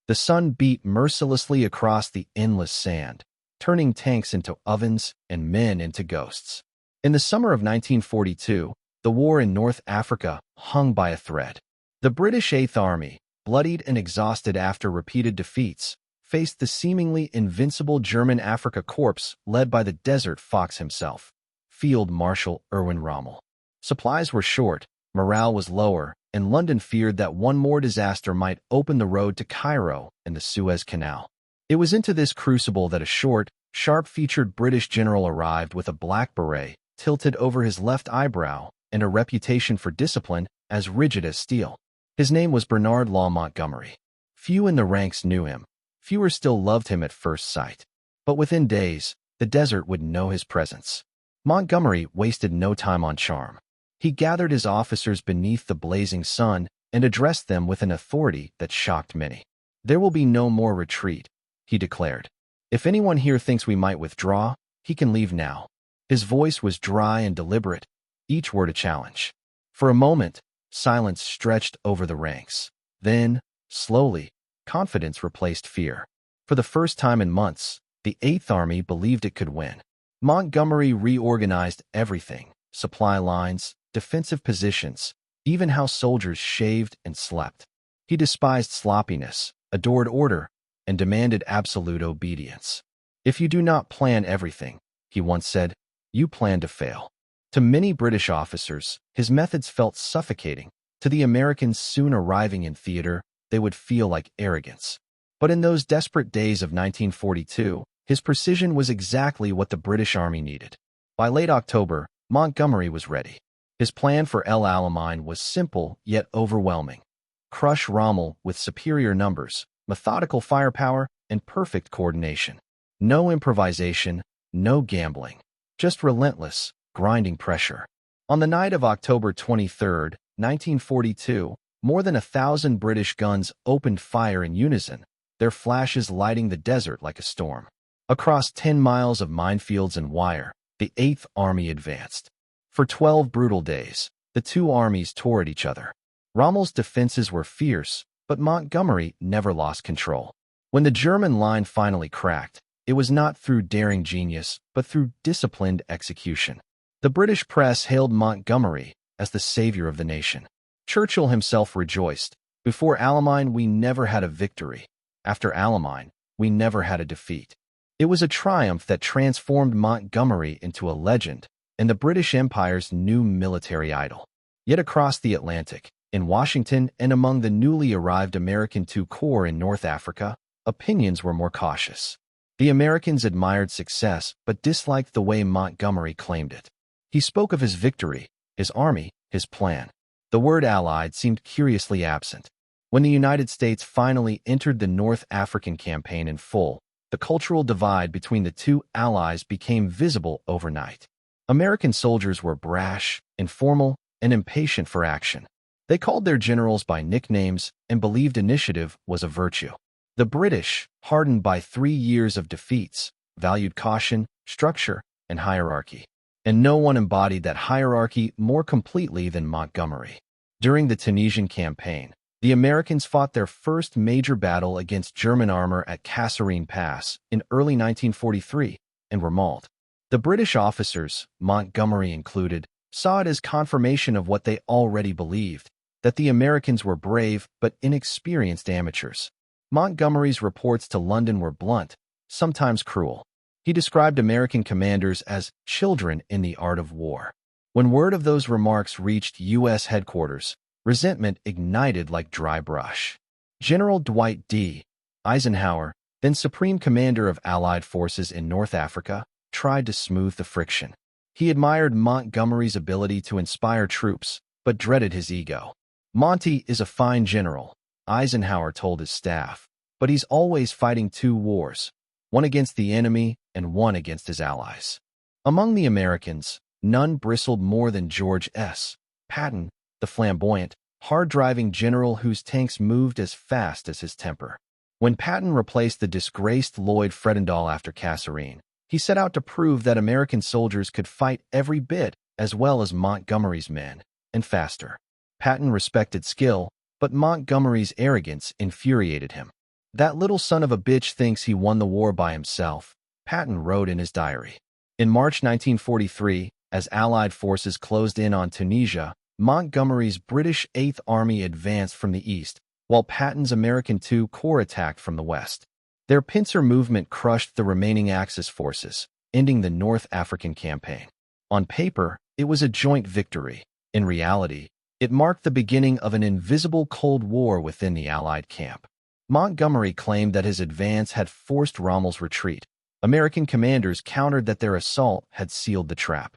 The sun beat mercilessly across the endless sand, turning tanks into ovens and men into ghosts. In the summer of 1942, the war in North Africa hung by a thread. The British Eighth Army, bloodied and exhausted after repeated defeats, faced the seemingly invincible German Afrika Korps led by the Desert Fox himself, Field Marshal Erwin Rommel. Supplies were short, morale was lower, and London feared that one more disaster might open the road to Cairo and the Suez Canal. It was into this crucible that a short, sharp-featured British general arrived with a black beret tilted over his left eyebrow and a reputation for discipline as rigid as steel. His name was Bernard Law Montgomery. Few in the ranks knew him. Fewer still loved him at first sight. But within days, the desert would know his presence. Montgomery wasted no time on charm. He gathered his officers beneath the blazing sun and addressed them with an authority that shocked many. "There will be no more retreat," he declared. "If anyone here thinks we might withdraw, he can leave now." His voice was dry and deliberate, each word a challenge. For a moment, silence stretched over the ranks. Then, slowly, confidence replaced fear. For the first time in months, the Eighth Army believed it could win. Montgomery reorganized everything: supply lines, defensive positions, even how soldiers shaved and slept. He despised sloppiness, adored order, and demanded absolute obedience. "If you do not plan everything," he once said, "you plan to fail." To many British officers, his methods felt suffocating. To the Americans soon arriving in theater, they would feel like arrogance. But in those desperate days of 1942, his precision was exactly what the British Army needed. By late October, Montgomery was ready. His plan for El Alamein was simple yet overwhelming. Crush Rommel with superior numbers, methodical firepower, and perfect coordination. No improvisation, no gambling. Just relentless, grinding pressure. On the night of October 23, 1942, more than 1,000 British guns opened fire in unison, their flashes lighting the desert like a storm. Across 10 miles of minefields and wire, the Eighth Army advanced. For 12 brutal days, the two armies tore at each other. Rommel's defenses were fierce, but Montgomery never lost control. When the German line finally cracked, it was not through daring genius, but through disciplined execution. The British press hailed Montgomery as the savior of the nation. Churchill himself rejoiced, "Before Alamein, we never had a victory. After Alamein, we never had a defeat." It was a triumph that transformed Montgomery into a legend and the British Empire's new military idol. Yet across the Atlantic, in Washington and among the newly arrived American II Corps in North Africa, opinions were more cautious. The Americans admired success but disliked the way Montgomery claimed it. He spoke of his victory, his army, his plan. The word Allied seemed curiously absent. When the United States finally entered the North African campaign in full, the cultural divide between the two allies became visible overnight. American soldiers were brash, informal, and impatient for action. They called their generals by nicknames and believed initiative was a virtue. The British, hardened by 3 years of defeats, valued caution, structure, and hierarchy. And no one embodied that hierarchy more completely than Montgomery. During the Tunisian campaign, the Americans fought their first major battle against German armor at Kasserine Pass in early 1943 and were mauled. The British officers, Montgomery included, saw it as confirmation of what they already believed, that the Americans were brave but inexperienced amateurs. Montgomery's reports to London were blunt, sometimes cruel. He described American commanders as children in the art of war. When word of those remarks reached U.S. headquarters, resentment ignited like dry brush. General Dwight D. Eisenhower, then Supreme Commander of Allied forces in North Africa, tried to smooth the friction. He admired Montgomery's ability to inspire troops, but dreaded his ego. "Monty is a fine general," Eisenhower told his staff, "but he's always fighting 2 wars, one against the enemy and one against his allies." Among the Americans, none bristled more than George S. Patton, the flamboyant, hard-driving general whose tanks moved as fast as his temper. When Patton replaced the disgraced Lloyd Fredendall after Kasserine, he set out to prove that American soldiers could fight every bit as well as Montgomery's men, and faster. Patton respected skill, but Montgomery's arrogance infuriated him. "That little son of a bitch thinks he won the war by himself," Patton wrote in his diary. In March 1943, as Allied forces closed in on Tunisia, Montgomery's British 8th Army advanced from the east, while Patton's American II Corps attacked from the west. Their pincer movement crushed the remaining Axis forces, ending the North African campaign. On paper, it was a joint victory. In reality, it marked the beginning of an invisible Cold War within the Allied camp. Montgomery claimed that his advance had forced Rommel's retreat. American commanders countered that their assault had sealed the trap.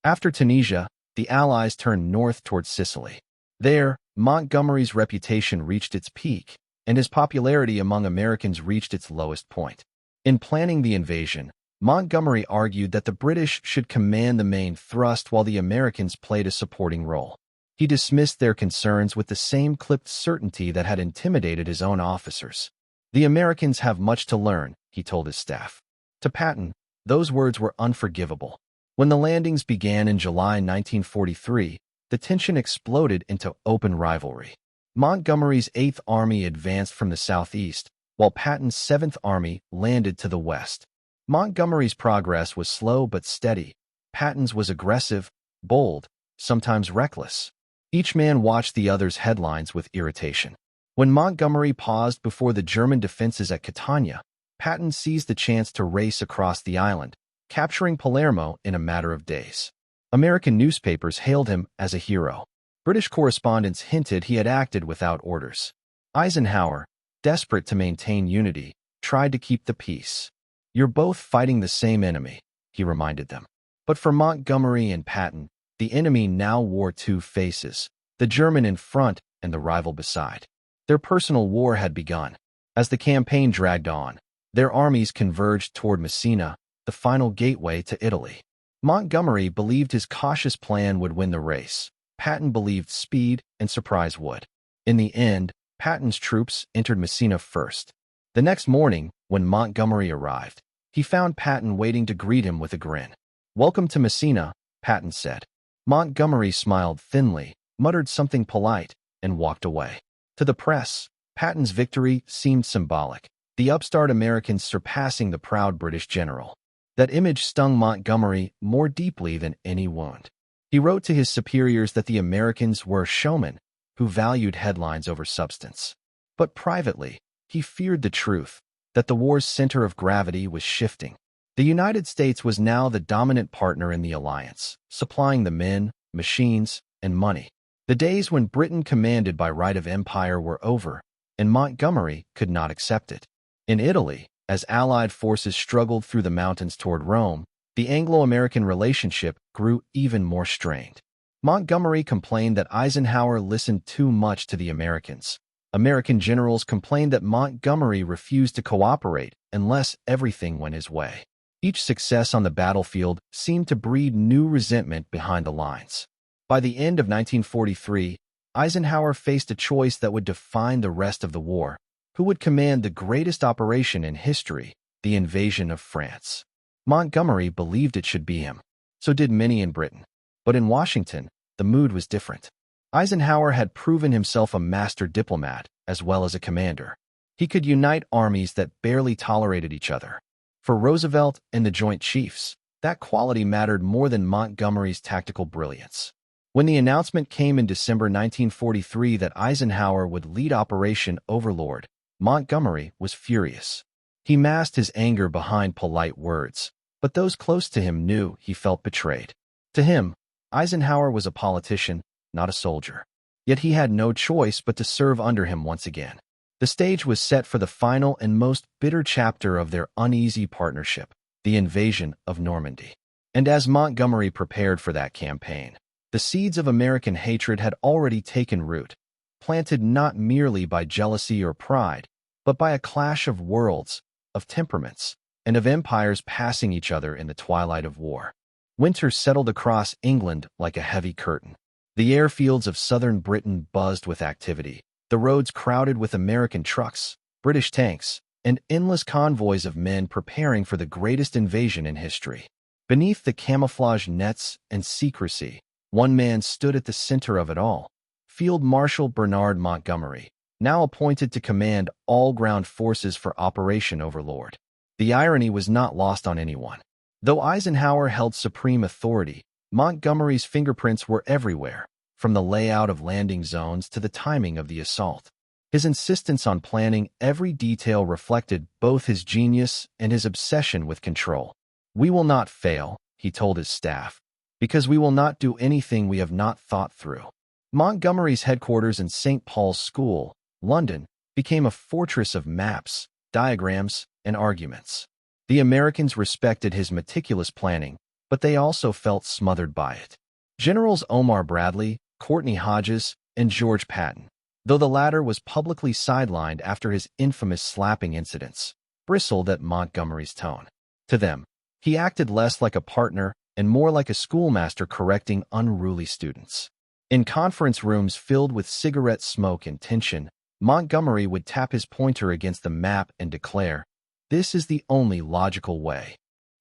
After Tunisia, the Allies turned north toward Sicily. There, Montgomery's reputation reached its peak, and his popularity among Americans reached its lowest point. In planning the invasion, Montgomery argued that the British should command the main thrust while the Americans played a supporting role. He dismissed their concerns with the same clipped certainty that had intimidated his own officers. "The Americans have much to learn," he told his staff. To Patton, those words were unforgivable. When the landings began in July 1943, the tension exploded into open rivalry. Montgomery's 8th Army advanced from the southeast, while Patton's 7th Army landed to the west. Montgomery's progress was slow but steady. Patton's was aggressive, bold, sometimes reckless. Each man watched the other's headlines with irritation. When Montgomery paused before the German defenses at Catania, Patton seized the chance to race across the island, capturing Palermo in a matter of days. American newspapers hailed him as a hero. British correspondents hinted he had acted without orders. Eisenhower, desperate to maintain unity, tried to keep the peace. "You're both fighting the same enemy," he reminded them. But for Montgomery and Patton, the enemy now wore two faces, the German in front and the rival beside. Their personal war had begun. As the campaign dragged on, their armies converged toward Messina, the final gateway to Italy. Montgomery believed his cautious plan would win the race. Patton believed speed and surprise would. In the end, Patton's troops entered Messina first. The next morning, when Montgomery arrived, he found Patton waiting to greet him with a grin. "Welcome to Messina," Patton said. Montgomery smiled thinly, muttered something polite, and walked away. To the press, Patton's victory seemed symbolic, the upstart Americans surpassing the proud British general. That image stung Montgomery more deeply than any wound. He wrote to his superiors that the Americans were showmen who valued headlines over substance. But privately, he feared the truth, that the war's center of gravity was shifting. The United States was now the dominant partner in the alliance, supplying the men, machines, and money. The days when Britain commanded by right of empire were over, and Montgomery could not accept it. In Italy, as Allied forces struggled through the mountains toward Rome, the Anglo-American relationship grew even more strained. Montgomery complained that Eisenhower listened too much to the Americans. American generals complained that Montgomery refused to cooperate unless everything went his way. Each success on the battlefield seemed to breed new resentment behind the lines. By the end of 1943, Eisenhower faced a choice that would define the rest of the war. Who would command the greatest operation in history, the invasion of France? Montgomery believed it should be him. So did many in Britain. But in Washington, the mood was different. Eisenhower had proven himself a master diplomat as well as a commander. He could unite armies that barely tolerated each other. For Roosevelt and the Joint Chiefs, that quality mattered more than Montgomery's tactical brilliance. When the announcement came in December 1943 that Eisenhower would lead Operation Overlord, Montgomery was furious. He masked his anger behind polite words, but those close to him knew he felt betrayed. To him, Eisenhower was a politician, not a soldier. Yet he had no choice but to serve under him once again. The stage was set for the final and most bitter chapter of their uneasy partnership, the invasion of Normandy. And as Montgomery prepared for that campaign, the seeds of American hatred had already taken root, planted not merely by jealousy or pride, but by a clash of worlds, of temperaments, and of empires passing each other in the twilight of war. Winter settled across England like a heavy curtain. The airfields of southern Britain buzzed with activity, the roads crowded with American trucks, British tanks, and endless convoys of men preparing for the greatest invasion in history. Beneath the camouflage nets and secrecy, one man stood at the center of it all, Field Marshal Bernard Montgomery, now appointed to command all ground forces for Operation Overlord. The irony was not lost on anyone. Though Eisenhower held supreme authority, Montgomery's fingerprints were everywhere, from the layout of landing zones to the timing of the assault. His insistence on planning every detail reflected both his genius and his obsession with control. "We will not fail," he told his staff, "because we will not do anything we have not thought through." Montgomery's headquarters in St. Paul's School, London, became a fortress of maps, diagrams, and arguments. The Americans respected his meticulous planning, but they also felt smothered by it. Generals Omar Bradley, Courtney Hodges, and George Patton, though the latter was publicly sidelined after his infamous slapping incidents, bristled at Montgomery's tone. To them, he acted less like a partner and more like a schoolmaster correcting unruly students. In conference rooms filled with cigarette smoke and tension, Montgomery would tap his pointer against the map and declare, "This is the only logical way."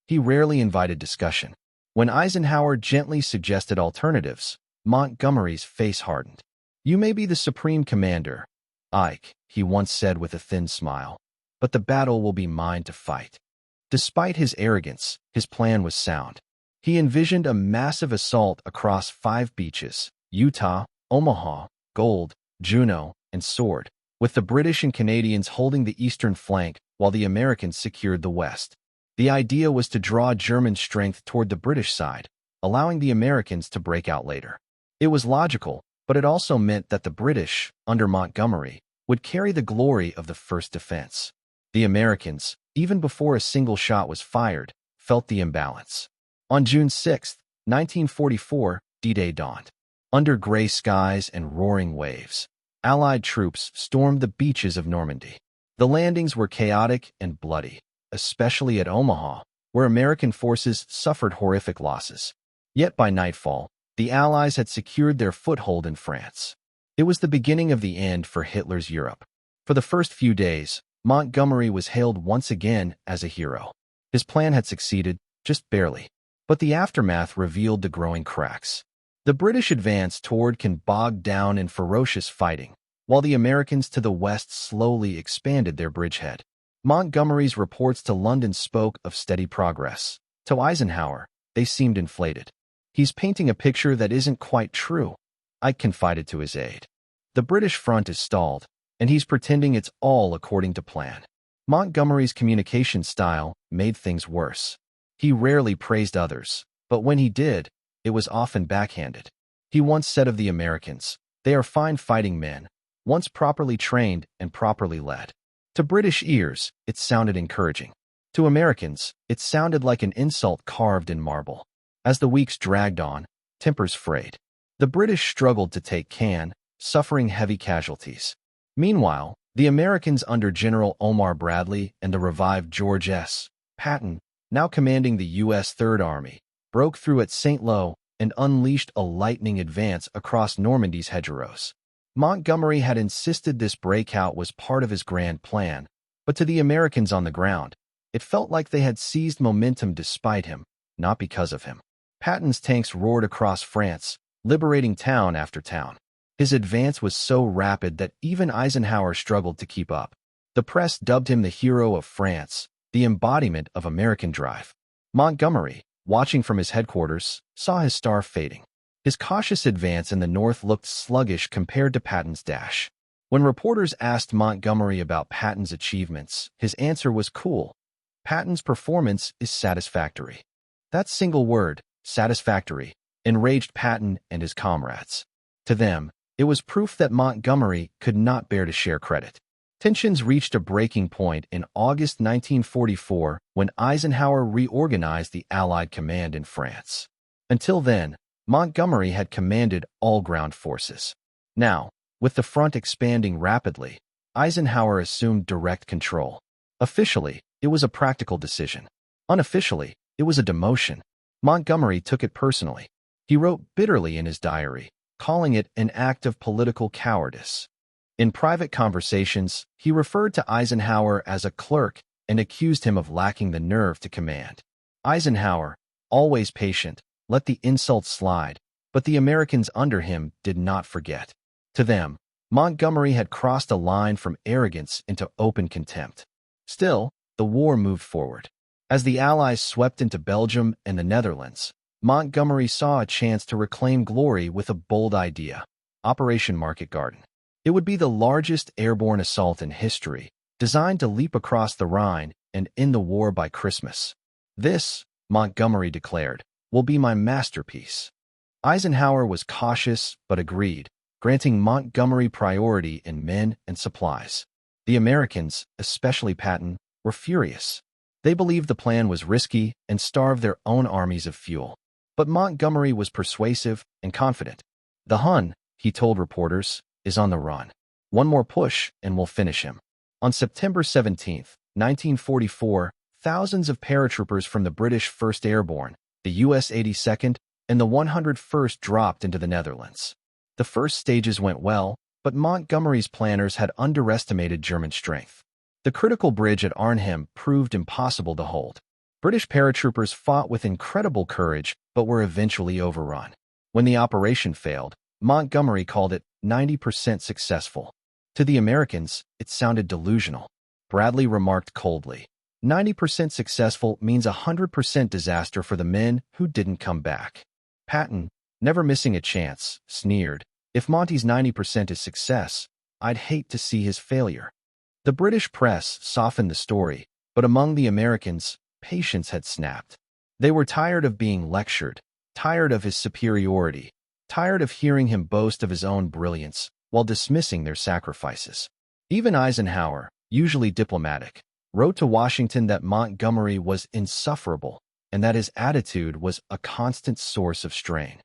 He rarely invited discussion. When Eisenhower gently suggested alternatives, Montgomery's face hardened. "You may be the supreme commander, Ike," he once said with a thin smile, "but the battle will be mine to fight." Despite his arrogance, his plan was sound. He envisioned a massive assault across 5 beaches: Utah, Omaha, Gold, Juneau, and Sword, with the British and Canadians holding the eastern flank while the Americans secured the west. The idea was to draw German strength toward the British side, allowing the Americans to break out later. It was logical, but it also meant that the British, under Montgomery, would carry the glory of the first defense. The Americans, even before a single shot was fired, felt the imbalance. On June 6, 1944, D-Day dawned. Under gray skies and roaring waves, Allied troops stormed the beaches of Normandy. The landings were chaotic and bloody, especially at Omaha, where American forces suffered horrific losses. Yet by nightfall, the Allies had secured their foothold in France. It was the beginning of the end for Hitler's Europe. For the first few days, Montgomery was hailed once again as a hero. His plan had succeeded, just barely. But the aftermath revealed the growing cracks. The British advance toward Cannes bogged down in ferocious fighting, while the Americans to the west slowly expanded their bridgehead. Montgomery's reports to London spoke of steady progress. To Eisenhower, they seemed inflated. "He's painting a picture that isn't quite true," Ike confided to his aide. "The British front is stalled, and he's pretending it's all according to plan." Montgomery's communication style made things worse. He rarely praised others, but when he did, it was often backhanded. He once said of the Americans, "They are fine fighting men, once properly trained and properly led." To British ears, it sounded encouraging. To Americans, it sounded like an insult carved in marble. As the weeks dragged on, tempers frayed. The British struggled to take Cannes, suffering heavy casualties. Meanwhile, the Americans under General Omar Bradley and the revived George S. Patton, now commanding the U.S. Third Army, broke through at St. Lo and unleashed a lightning advance across Normandy's hedgerows. Montgomery had insisted this breakout was part of his grand plan, but to the Americans on the ground, it felt like they had seized momentum despite him, not because of him. Patton's tanks roared across France, liberating town after town. His advance was so rapid that even Eisenhower struggled to keep up. The press dubbed him the hero of France, the embodiment of American drive. Montgomery, watching from his headquarters, saw his star fading. His cautious advance in the north looked sluggish compared to Patton's dash. When reporters asked Montgomery about Patton's achievements, his answer was cool. "Patton's performance is satisfactory." That single word, satisfactory, enraged Patton and his comrades. To them, it was proof that Montgomery could not bear to share credit. Tensions reached a breaking point in August 1944 when Eisenhower reorganized the Allied command in France. Until then, Montgomery had commanded all ground forces. Now, with the front expanding rapidly, Eisenhower assumed direct control. Officially, it was a practical decision. Unofficially, it was a demotion. Montgomery took it personally. He wrote bitterly in his diary, calling it an act of political cowardice. In private conversations, he referred to Eisenhower as a clerk and accused him of lacking the nerve to command. Eisenhower, always patient, let the insults slide, but the Americans under him did not forget. To them, Montgomery had crossed a line from arrogance into open contempt. Still, the war moved forward. As the Allies swept into Belgium and the Netherlands, Montgomery saw a chance to reclaim glory with a bold idea: Operation Market Garden. It would be the largest airborne assault in history, designed to leap across the Rhine and end the war by Christmas. This, Montgomery declared, will be my masterpiece. Eisenhower was cautious but agreed, granting Montgomery priority in men and supplies. The Americans, especially Patton, were furious. They believed the plan was risky and starved their own armies of fuel. But Montgomery was persuasive and confident. "The Hun," he told reporters, "is on the run. One more push and we'll finish him." On September 17, 1944, thousands of paratroopers from the British 1st Airborne, the U.S. 82nd, and the 101st dropped into the Netherlands. The first stages went well, but Montgomery's planners had underestimated German strength. The critical bridge at Arnhem proved impossible to hold. British paratroopers fought with incredible courage, but were eventually overrun. When the operation failed, Montgomery called it 90% successful. To the Americans, it sounded delusional. Bradley remarked coldly, "90% successful means 100% disaster for the men who didn't come back." Patton, never missing a chance, sneered, "If Monty's 90% is success, I'd hate to see his failure." The British press softened the story, but among the Americans, patience had snapped. They were tired of being lectured, tired of his superiority, tired of hearing him boast of his own brilliance while dismissing their sacrifices. Even Eisenhower, usually diplomatic, wrote to Washington that Montgomery was insufferable and that his attitude was a constant source of strain.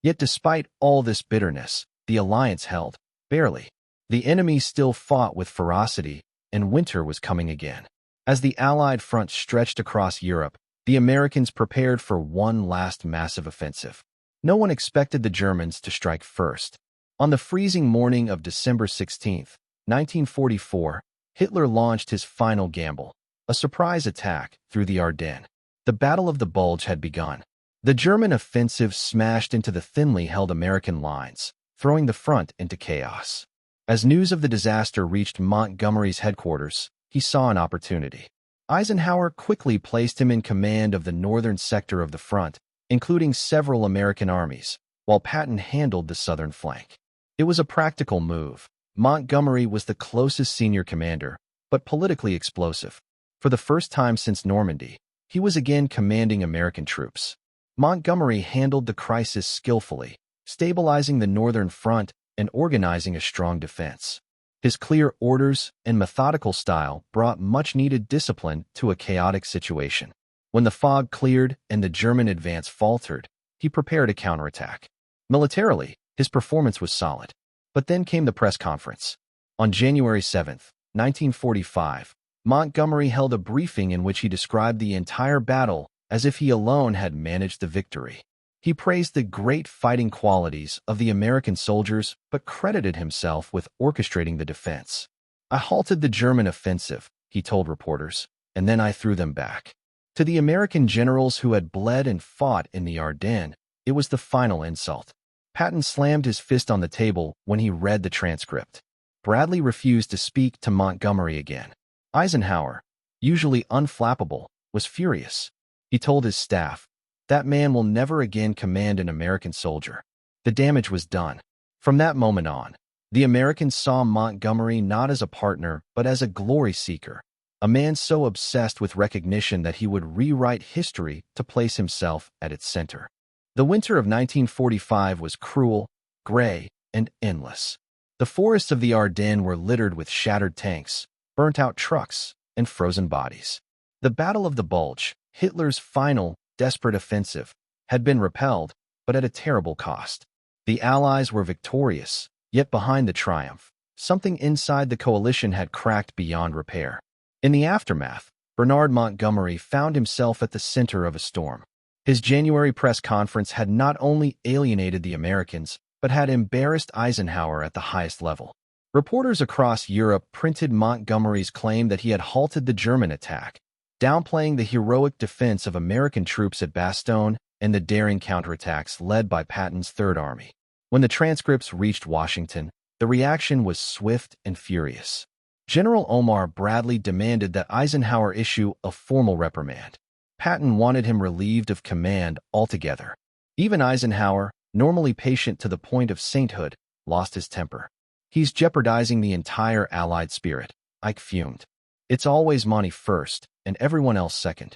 Yet despite all this bitterness, the alliance held, barely. The enemy still fought with ferocity, and winter was coming again. As the Allied front stretched across Europe, the Americans prepared for one last massive offensive. No one expected the Germans to strike first. On the freezing morning of December 16, 1944, Hitler launched his final gamble, a surprise attack through the Ardennes. The Battle of the Bulge had begun. The German offensive smashed into the thinly held American lines, throwing the front into chaos. As news of the disaster reached Montgomery's headquarters, he saw an opportunity. Eisenhower quickly placed him in command of the northern sector of the front, including several American armies, while Patton handled the southern flank. It was a practical move. Montgomery was the closest senior commander, but politically explosive. For the first time since Normandy, he was again commanding American troops. Montgomery handled the crisis skillfully, stabilizing the northern front and organizing a strong defense. His clear orders and methodical style brought much-needed discipline to a chaotic situation. When the fog cleared and the German advance faltered, he prepared a counterattack. Militarily, his performance was solid. But then came the press conference. On January 7, 1945, Montgomery held a briefing in which he described the entire battle as if he alone had managed the victory. He praised the great fighting qualities of the American soldiers but credited himself with orchestrating the defense. "I halted the German offensive," he told reporters, "and then I threw them back." To the American generals who had bled and fought in the Ardennes, it was the final insult. Patton slammed his fist on the table when he read the transcript. Bradley refused to speak to Montgomery again. Eisenhower, usually unflappable, was furious. He told his staff, "That man will never again command an American soldier." The damage was done. From that moment on, the Americans saw Montgomery not as a partner but as a glory seeker, a man so obsessed with recognition that he would rewrite history to place himself at its center. The winter of 1945 was cruel, gray, and endless. The forests of the Ardennes were littered with shattered tanks, burnt-out trucks, and frozen bodies. The Battle of the Bulge, Hitler's final, desperate offensive, had been repelled, but at a terrible cost. The Allies were victorious, yet behind the triumph, something inside the coalition had cracked beyond repair. In the aftermath, Bernard Montgomery found himself at the center of a storm. His January press conference had not only alienated the Americans, but had embarrassed Eisenhower at the highest level. Reporters across Europe printed Montgomery's claim that he had halted the German attack, downplaying the heroic defense of American troops at Bastogne and the daring counterattacks led by Patton's Third Army. When the transcripts reached Washington, The reaction was swift and furious. General Omar Bradley demanded that Eisenhower issue a formal reprimand. Patton wanted him relieved of command altogether. Even Eisenhower, normally patient to the point of sainthood, lost his temper. "He's jeopardizing the entire Allied spirit," Ike fumed. "It's always Monty first, and everyone else second."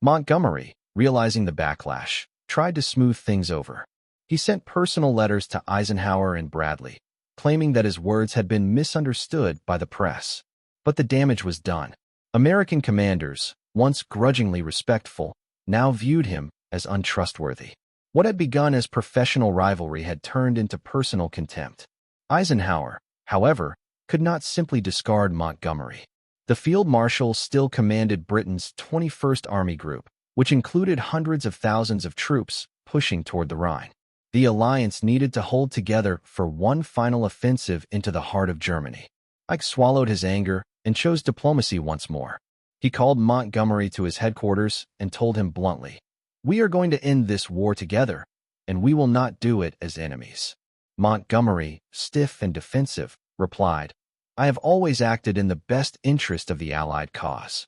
Montgomery, realizing the backlash, tried to smooth things over. He sent personal letters to Eisenhower and Bradley, claiming that his words had been misunderstood by the press. But the damage was done. American commanders, once grudgingly respectful, now viewed him as untrustworthy. What had begun as professional rivalry had turned into personal contempt. Eisenhower, however, could not simply discard Montgomery. The Field Marshal still commanded Britain's 21st Army Group, which included hundreds of thousands of troops pushing toward the Rhine. The alliance needed to hold together for one final offensive into the heart of Germany. Ike swallowed his anger and chose diplomacy once more. He called Montgomery to his headquarters and told him bluntly, "We are going to end this war together, and we will not do it as enemies." Montgomery, stiff and defensive, replied, "I have always acted in the best interest of the Allied cause."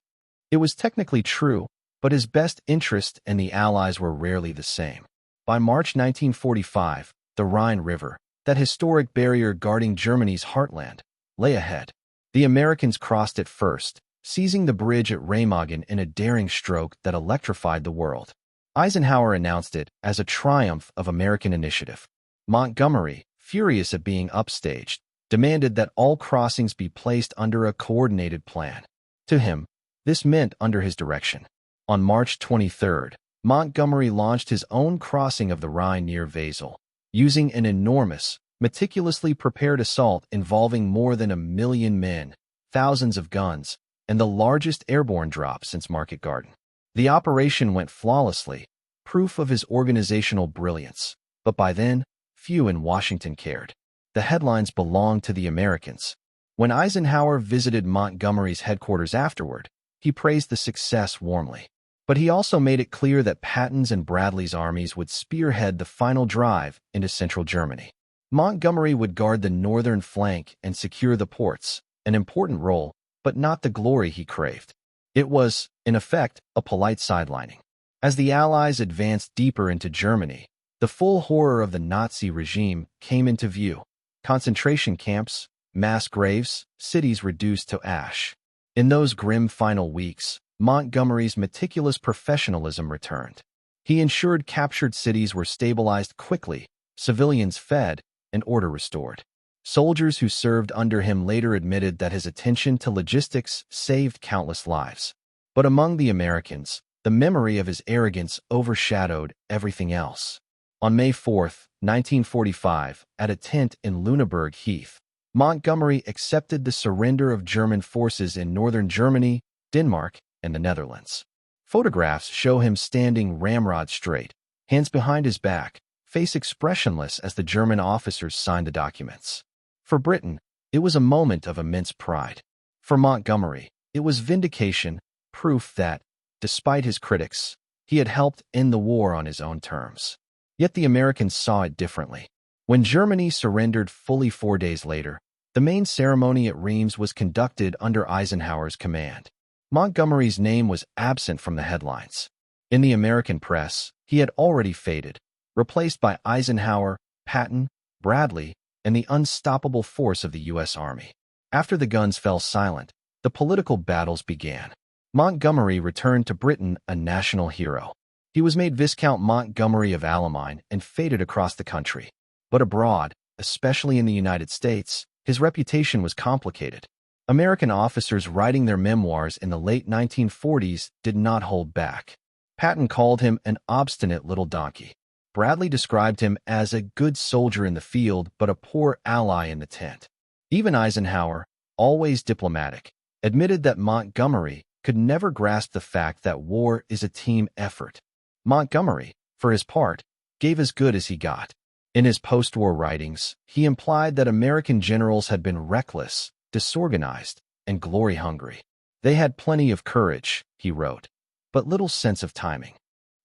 It was technically true, but his best interest and the Allies were rarely the same. By March 1945, the Rhine River, that historic barrier guarding Germany's heartland, lay ahead. The Americans crossed it first, seizing the bridge at Remagen in a daring stroke that electrified the world. Eisenhower announced it as a triumph of American initiative. Montgomery, furious at being upstaged, demanded that all crossings be placed under a coordinated plan. To him, this meant under his direction. On March 23rd, Montgomery launched his own crossing of the Rhine near Wesel, using an enormous, meticulously prepared assault involving more than 1 million men, thousands of guns, and the largest airborne drop since Market Garden. The operation went flawlessly, proof of his organizational brilliance, but by then, few in Washington cared. The headlines belonged to the Americans. When Eisenhower visited Montgomery's headquarters afterward, he praised the success warmly. But he also made it clear that Patton's and Bradley's armies would spearhead the final drive into central Germany. Montgomery would guard the northern flank and secure the ports, an important role, but not the glory he craved. It was, in effect, a polite sidelining. As the Allies advanced deeper into Germany, the full horror of the Nazi regime came into view. Concentration camps, mass graves, cities reduced to ash. In those grim final weeks, Montgomery's meticulous professionalism returned. He ensured captured cities were stabilized quickly, civilians fed, and order restored. Soldiers who served under him later admitted that his attention to logistics saved countless lives. But among the Americans, the memory of his arrogance overshadowed everything else. On May 4, 1945, at a tent in Lüneburg Heath, Montgomery accepted the surrender of German forces in northern Germany, Denmark, and the Netherlands. Photographs show him standing ramrod straight, hands behind his back, face expressionless as the German officers signed the documents. For Britain, it was a moment of immense pride. For Montgomery, it was vindication, proof that, despite his critics, he had helped end the war on his own terms. Yet the Americans saw it differently. When Germany surrendered fully 4 days later, the main ceremony at Reims was conducted under Eisenhower's command. Montgomery's name was absent from the headlines. In the American press, he had already faded, replaced by Eisenhower, Patton, Bradley, and the unstoppable force of the U.S. Army. After the guns fell silent, the political battles began. Montgomery returned to Britain a national hero. He was made Viscount Montgomery of Alamein and feted across the country. But abroad, especially in the United States, his reputation was complicated. American officers writing their memoirs in the late 1940s did not hold back. Patton called him an obstinate little donkey. Bradley described him as a good soldier in the field but a poor ally in the tent. Even Eisenhower, always diplomatic, admitted that Montgomery could never grasp the fact that war is a team effort. Montgomery, for his part, gave as good as he got. In his post-war writings, he implied that American generals had been reckless, disorganized, and glory-hungry. They had plenty of courage, he wrote, but little sense of timing.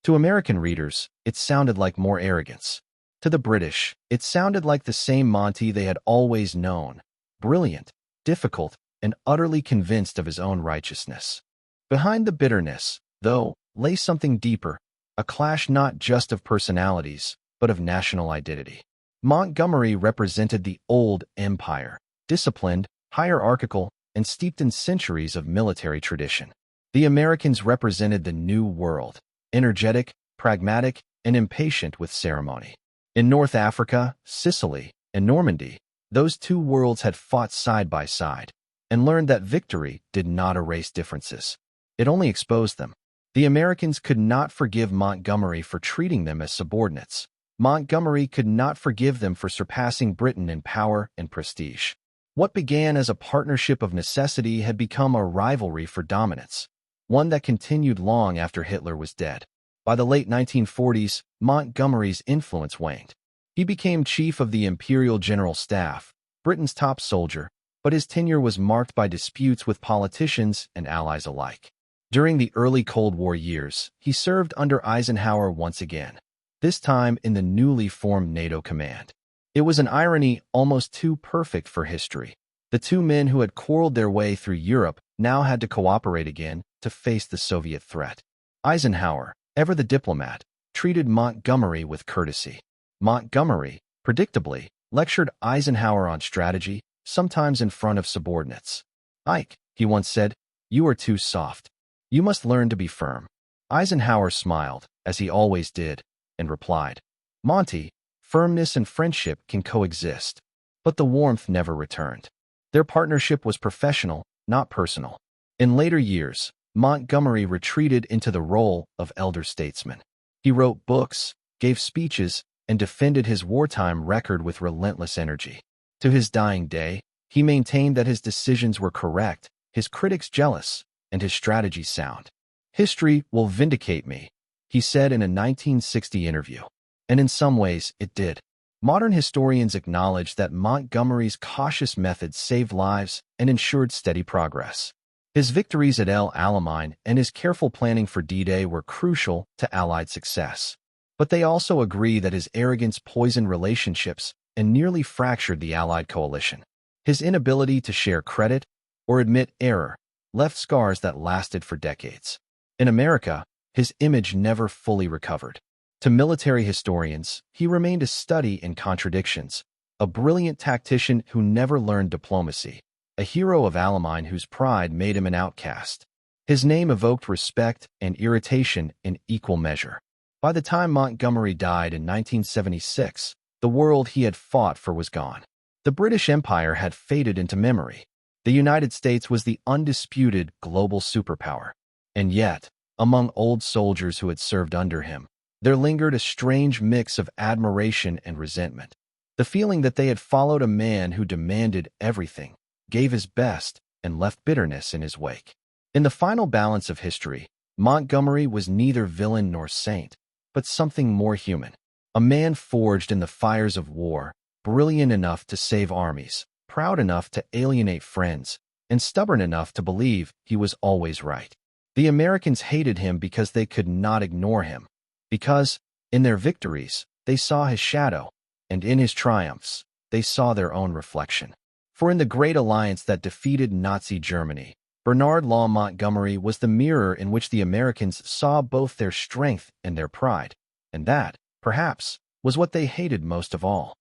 To American readers, it sounded like more arrogance. To the British, it sounded like the same Monty they had always known, brilliant, difficult, and utterly convinced of his own righteousness. Behind the bitterness, though, lay something deeper, a clash not just of personalities, but of national identity. Montgomery represented the old empire, disciplined, hierarchical, and steeped in centuries of military tradition. The Americans represented the new world, energetic, pragmatic, and impatient with ceremony. In North Africa, Sicily, and Normandy, those two worlds had fought side by side, and learned that victory did not erase differences. It only exposed them. The Americans could not forgive Montgomery for treating them as subordinates. Montgomery could not forgive them for surpassing Britain in power and prestige. What began as a partnership of necessity had become a rivalry for dominance, one that continued long after Hitler was dead. By the late 1940s, Montgomery's influence waned. He became chief of the Imperial General Staff, Britain's top soldier, but his tenure was marked by disputes with politicians and allies alike. During the early Cold War years, he served under Eisenhower once again, this time in the newly formed NATO command. It was an irony almost too perfect for history. The two men who had quarreled their way through Europe now had to cooperate again to face the Soviet threat. Eisenhower, ever the diplomat, treated Montgomery with courtesy. Montgomery, predictably, lectured Eisenhower on strategy, sometimes in front of subordinates. "Ike," he once said, "you are too soft. You must learn to be firm." Eisenhower smiled, as he always did, and replied, "Monty, firmness and friendship can coexist." But the warmth never returned. Their partnership was professional, not personal. In later years, Montgomery retreated into the role of elder statesman. He wrote books, gave speeches, and defended his wartime record with relentless energy. To his dying day, he maintained that his decisions were correct, his critics jealous, and his strategy sound. "History will vindicate me," he said in a 1960 interview. And in some ways, it did. Modern historians acknowledge that Montgomery's cautious methods saved lives and ensured steady progress. His victories at El Alamein and his careful planning for D-Day were crucial to Allied success. But they also agree that his arrogance poisoned relationships and nearly fractured the Allied coalition. His inability to share credit or admit error left scars that lasted for decades. In America, his image never fully recovered. To military historians, he remained a study in contradictions, a brilliant tactician who never learned diplomacy, a hero of Alamein whose pride made him an outcast. His name evoked respect and irritation in equal measure. By the time Montgomery died in 1976, the world he had fought for was gone. The British Empire had faded into memory. The United States was the undisputed global superpower. And yet, among old soldiers who had served under him, there lingered a strange mix of admiration and resentment. The feeling that they had followed a man who demanded everything, gave his best, and left bitterness in his wake. In the final balance of history, Montgomery was neither villain nor saint, but something more human. A man forged in the fires of war, brilliant enough to save armies, proud enough to alienate friends, and stubborn enough to believe he was always right. The Americans hated him because they could not ignore him, because, in their victories, they saw his shadow, and in his triumphs, they saw their own reflection. For in the great alliance that defeated Nazi Germany, Bernard Law Montgomery was the mirror in which the Americans saw both their strength and their pride, and that, perhaps, was what they hated most of all.